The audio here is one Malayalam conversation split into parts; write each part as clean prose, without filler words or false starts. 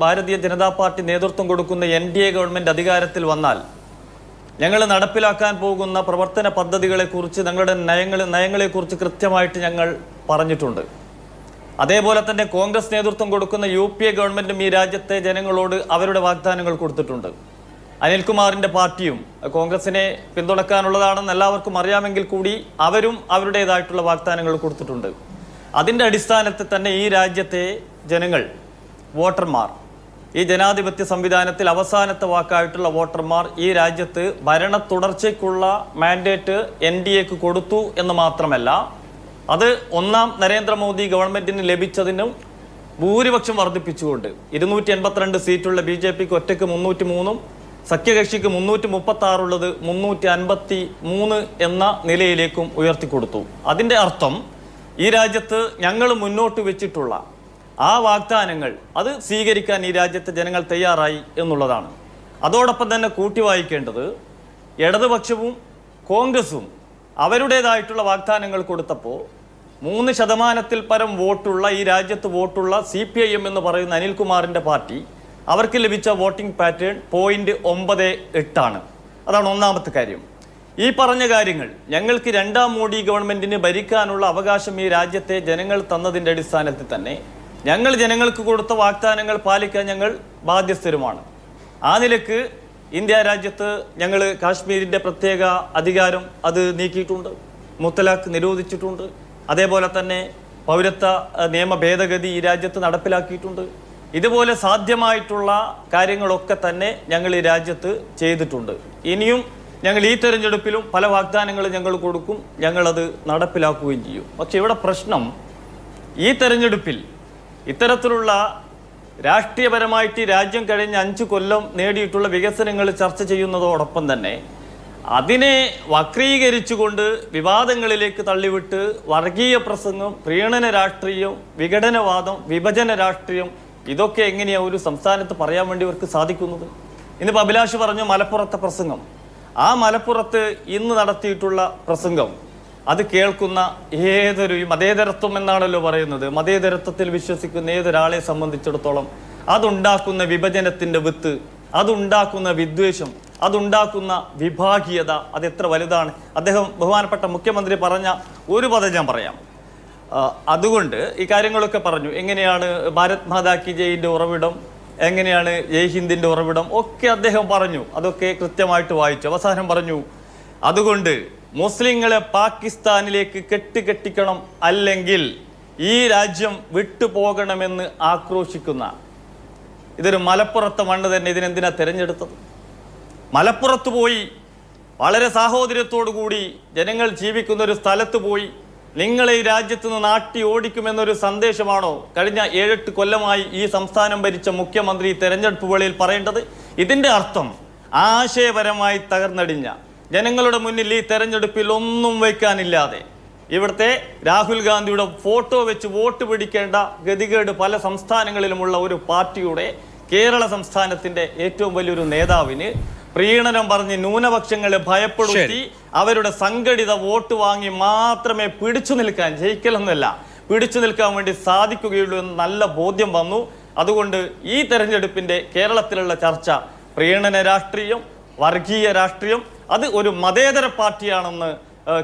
ഭാരതീയ ജനതാ പാർട്ടി നേതൃത്വം കൊടുക്കുന്ന NDA ഗവൺമെന്റ് അധികാരത്തിൽ വന്നാൽ ഞങ്ങൾ നടപ്പിലാക്കാൻ പോകുന്ന പ്രവർത്തന പദ്ധതികളെക്കുറിച്ച് ഞങ്ങളുടെ നയങ്ങളെക്കുറിച്ച് കൃത്യമായിട്ട് ഞങ്ങൾ പറഞ്ഞിട്ടുണ്ട്. അതേപോലെ തന്നെ കോൺഗ്രസ് നേതൃത്വം കൊടുക്കുന്ന UPA ഗവൺമെന്റും ഈ രാജ്യത്തെ ജനങ്ങളോട് അവരുടെ വാഗ്ദാനങ്ങൾ കൊടുത്തിട്ടുണ്ട്. അനിൽകുമാറിന്റെ പാർട്ടിയും കോൺഗ്രസിനെ പിന്തുണക്കാനുള്ളതാണെന്ന് എല്ലാവർക്കും അറിയാമെങ്കിൽ കൂടി അവരും അവരുടേതായിട്ടുള്ള വാഗ്ദാനങ്ങൾ കൊടുത്തിട്ടുണ്ട്. അതിൻ്റെ അടിസ്ഥാനത്തിൽ തന്നെ ഈ രാജ്യത്തെ ജനങ്ങൾ, വോട്ടർമാർ, ഈ ജനാധിപത്യ സംവിധാനത്തിൽ അവസാനത്തെ വാക്കായിട്ടുള്ള വോട്ടർമാർ ഈ രാജ്യത്ത് ഭരണ തുടർച്ചയ്ക്കുള്ള മാൻഡേറ്റ് NDAക്ക് കൊടുത്തു എന്ന് മാത്രമല്ല, അത് ഒന്നാം നരേന്ദ്രമോദി ഗവൺമെന്റിന് ലഭിച്ചതിനും ഭൂരിപക്ഷം വർദ്ധിപ്പിച്ചുകൊണ്ട് 282 സീറ്റുള്ള BJPക്ക് ഒറ്റയ്ക്ക് 303 സഖ്യകക്ഷിക്ക് 336 ഉള്ളത് 353 എന്ന നിലയിലേക്കും ഉയർത്തിക്കൊടുത്തു. അതിൻ്റെ അർത്ഥം ഈ രാജ്യത്ത് ഞങ്ങൾ മുന്നോട്ട് വെച്ചിട്ടുള്ള ആ വാഗ്ദാനങ്ങൾ അത് സ്വീകരിക്കാൻ ഈ രാജ്യത്തെ ജനങ്ങൾ തയ്യാറായി എന്നുള്ളതാണ്. അതോടൊപ്പം തന്നെ കൂട്ടി വായിക്കേണ്ടത്, ഇടതുപക്ഷവും കോൺഗ്രസും അവരുടേതായിട്ടുള്ള വാഗ്ദാനങ്ങൾ കൊടുത്തപ്പോൾ 3% പരം വോട്ടുള്ള ഈ രാജ്യത്ത് വോട്ടുള്ള CPIM എന്ന് പറയുന്ന അനിൽകുമാറിൻ്റെ പാർട്ടി, അവർക്ക് ലഭിച്ച വോട്ടിംഗ് പാറ്റേൺ 0.98 ആണ്. അതാണ് ഒന്നാമത്തെ കാര്യം. ഈ പറഞ്ഞ കാര്യങ്ങൾ ഞങ്ങൾക്ക് രണ്ടാം മോഡി ഗവൺമെന്റിന് ഭരിക്കാനുള്ള അവകാശം ഈ രാജ്യത്തെ ജനങ്ങൾ തന്നതിൻ്റെ അടിസ്ഥാനത്തിൽ തന്നെ ഞങ്ങൾ ജനങ്ങൾക്ക് കൊടുത്ത വാഗ്ദാനങ്ങൾ പാലിക്കാൻ ഞങ്ങൾ ബാധ്യസ്ഥരുമാണ്. ആ നിലക്ക് ഇന്ത്യ രാജ്യത്ത് ഞങ്ങൾ കാശ്മീരിൻ്റെ പ്രത്യേക അധികാരം അത് നീക്കിയിട്ടുണ്ട്, മുത്തലാഖ് നിരോധിച്ചിട്ടുണ്ട്. അതേപോലെ തന്നെ പൗരത്വ നിയമ ഭേദഗതി ഈ രാജ്യത്ത് നടപ്പിലാക്കിയിട്ടുണ്ട്. ഇതുപോലെ സാധ്യമായിട്ടുള്ള കാര്യങ്ങളൊക്കെ തന്നെ ഞങ്ങൾ ഈ രാജ്യത്ത് ചെയ്തിട്ടുണ്ട്. ഇനിയും ഞങ്ങൾ ഈ തെരഞ്ഞെടുപ്പിലും പല വാഗ്ദാനങ്ങളും ഞങ്ങൾ കൊടുക്കും, ഞങ്ങളത് നടപ്പിലാക്കുകയും ചെയ്യും. പക്ഷെ ഇവിടെ പ്രശ്നം, ഈ തെരഞ്ഞെടുപ്പിൽ ഇത്തരത്തിലുള്ള രാഷ്ട്രീയപരമായിട്ട് രാജ്യം കഴിഞ്ഞ 5 കൊല്ലം നേടിയിട്ടുള്ള വികസനങ്ങൾ ചർച്ച ചെയ്യുന്നതോടൊപ്പം തന്നെ അതിനെ വക്രീകരിച്ചുകൊണ്ട് വിവാദങ്ങളിലേക്ക് തള്ളിവിട്ട് വർഗീയ പ്രസംഗം, പ്രീണന രാഷ്ട്രീയം, വിഘടനവാദം, വിഭജന രാഷ്ട്രീയം, ഇതൊക്കെ എങ്ങനെയാണ് ഒരു സംസ്ഥാനത്ത് പറയാൻ വേണ്ടി അവർക്ക് സാധിക്കുന്നത്? ഇന്നിപ്പോൾ അഭിലാഷ് പറഞ്ഞു മലപ്പുറത്തെ പ്രസംഗം. ആ മലപ്പുറത്ത് ഇന്ന് നടത്തിയിട്ടുള്ള പ്രസംഗം അത് കേൾക്കുന്ന ഏതൊരു, മതേതരത്വം എന്നാണല്ലോ പറയുന്നത്, മതേതരത്വത്തിൽ വിശ്വസിക്കുന്ന ഏതൊരാളെ സംബന്ധിച്ചിടത്തോളം അതുണ്ടാക്കുന്ന വിഭജനത്തിൻ്റെ വിത്ത്, അതുണ്ടാക്കുന്ന വിദ്വേഷം, അതുണ്ടാക്കുന്ന വിഭാഗീയത അതെത്ര വലുതാണ്. അദ്ദേഹം, ബഹുമാനപ്പെട്ട മുഖ്യമന്ത്രി പറഞ്ഞ ഒരു പദം ഞാൻ പറയാം. അതുകൊണ്ട് ഈ കാര്യങ്ങളൊക്കെ പറഞ്ഞു. എങ്ങനെയാണ് ഭാരത് മാതാ കി ജയിൻ്റെ ഉറവിടം, എങ്ങനെയാണ് ജയ് ഹിന്ദിൻ്റെ ഉറവിടം ഒക്കെ അദ്ദേഹം പറഞ്ഞു. അതൊക്കെ കൃത്യമായിട്ട് വായിച്ചു. അവസാനം പറഞ്ഞു, അതുകൊണ്ട് മുസ്ലിങ്ങളെ പാകിസ്ഥാനിലേക്ക് കെട്ടിക്കണം, അല്ലെങ്കിൽ ഈ രാജ്യം വിട്ടുപോകണമെന്ന് ആക്രോശിക്കുന്ന, ഇതൊരു മലപ്പുറത്തെ മണ്ണ് തന്നെ, ഇതിനെന്തിനാ തിരഞ്ഞെടുത്തത്? മലപ്പുറത്ത് പോയി വളരെ സാഹോദര്യത്തോടു കൂടി ജനങ്ങൾ ജീവിക്കുന്ന ഒരു സ്ഥലത്ത് പോയി നിങ്ങളെ ഈ രാജ്യത്ത് നിന്ന് നാട്ടി ഓടിക്കുമെന്നൊരു സന്ദേശമാണോ കഴിഞ്ഞ 7-8 കൊല്ലമായി ഈ സംസ്ഥാനം ഭരിച്ച മുഖ്യമന്ത്രി തെരഞ്ഞെടുപ്പ് വേളയിൽ പറയേണ്ടത്? ഇതിൻ്റെ അർത്ഥം ആശയപരമായി തകർന്നടിഞ്ഞ ജനങ്ങളുടെ മുന്നിൽ ഈ തെരഞ്ഞെടുപ്പിൽ ഒന്നും വയ്ക്കാനില്ലാതെ ഇവിടുത്തെ രാഹുൽ ഗാന്ധിയുടെ ഫോട്ടോ വെച്ച് വോട്ട് പിടിക്കേണ്ട ഗതികേട് പല സംസ്ഥാനങ്ങളിലുമുള്ള ഒരു പാർട്ടിയുടെ, കേരള സംസ്ഥാനത്തിൻ്റെ ഏറ്റവും വലിയൊരു നേതാവിന് പ്രീണനം പറഞ്ഞ് ന്യൂനപക്ഷങ്ങളെ ഭയപ്പെടുത്തി അവരുടെ സംഘടിത വോട്ട് വാങ്ങി മാത്രമേ പിടിച്ചു നിൽക്കാൻ, ജയിക്കലൊന്നുമല്ല, പിടിച്ചു നിൽക്കാൻ വേണ്ടി സാധിക്കുകയുള്ളൂ എന്ന് നല്ല ബോധ്യം വന്നു. അതുകൊണ്ട് ഈ തെരഞ്ഞെടുപ്പിൻ്റെ കേരളത്തിലുള്ള ചർച്ച പ്രീണന രാഷ്ട്രീയം, വർഗീയ രാഷ്ട്രീയം, അത് ഒരു മതേതര പാർട്ടിയാണെന്ന്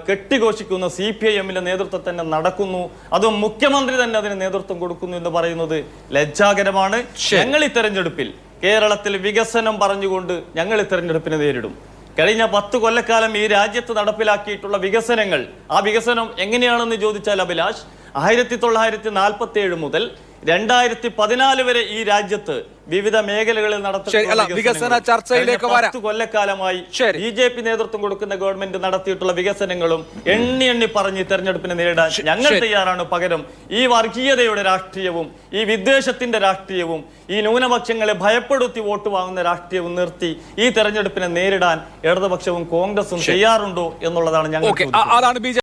കെട്ടിഘോഷിക്കുന്ന CPIMന്റെ നേതൃത്വം തന്നെ നടക്കുന്നു. അതും മുഖ്യമന്ത്രി തന്നെ അതിന് നേതൃത്വം കൊടുക്കുന്നു എന്ന് പറയുന്നത് ലജ്ജാകരമാണ്. ഞങ്ങൾ ഈ തെരഞ്ഞെടുപ്പിൽ കേരളത്തിൽ വികസനം പറഞ്ഞുകൊണ്ട് ഞങ്ങൾ ഈ തെരഞ്ഞെടുപ്പിനെ നേരിടും. കഴിഞ്ഞ 10 കൊല്ലക്കാലം ഈ രാജ്യത്ത് നടപ്പിലാക്കിയിട്ടുള്ള വികസനങ്ങൾ, ആ വികസനം എങ്ങനെയാണെന്ന് ചോദിച്ചാൽ അഭിലാഷ്, 1947 മുതൽ 2014 വരെ ഈ രാജ്യത്ത് വിവിധ മേഖലകളിൽ നടത്തുന്ന വികസന ചർച്ചയിലേക്ക് 10 കൊല്ലക്കാലമായി BJP നേതൃത്വം കൊടുക്കുന്ന ഗവൺമെന്റ് നടത്തിയിട്ടുള്ള വികസനങ്ങളും എണ്ണി പറഞ്ഞ് തെരഞ്ഞെടുപ്പിനെ നേരിടാൻ ഞങ്ങൾ തയ്യാറാണ്. പകരം ഈ വർഗീയതയുടെ രാഷ്ട്രീയവും ഈ വിദ്വേഷത്തിന്റെ രാഷ്ട്രീയവും ഈ ന്യൂനപക്ഷങ്ങളെ ഭയപ്പെടുത്തി വോട്ട് വാങ്ങുന്ന രാഷ്ട്രീയവും നിർത്തി ഈ തെരഞ്ഞെടുപ്പിനെ നേരിടാൻ ഇടതുപക്ഷവും കോൺഗ്രസും തയ്യാറുണ്ടോ എന്നുള്ളതാണ് ഞങ്ങൾ.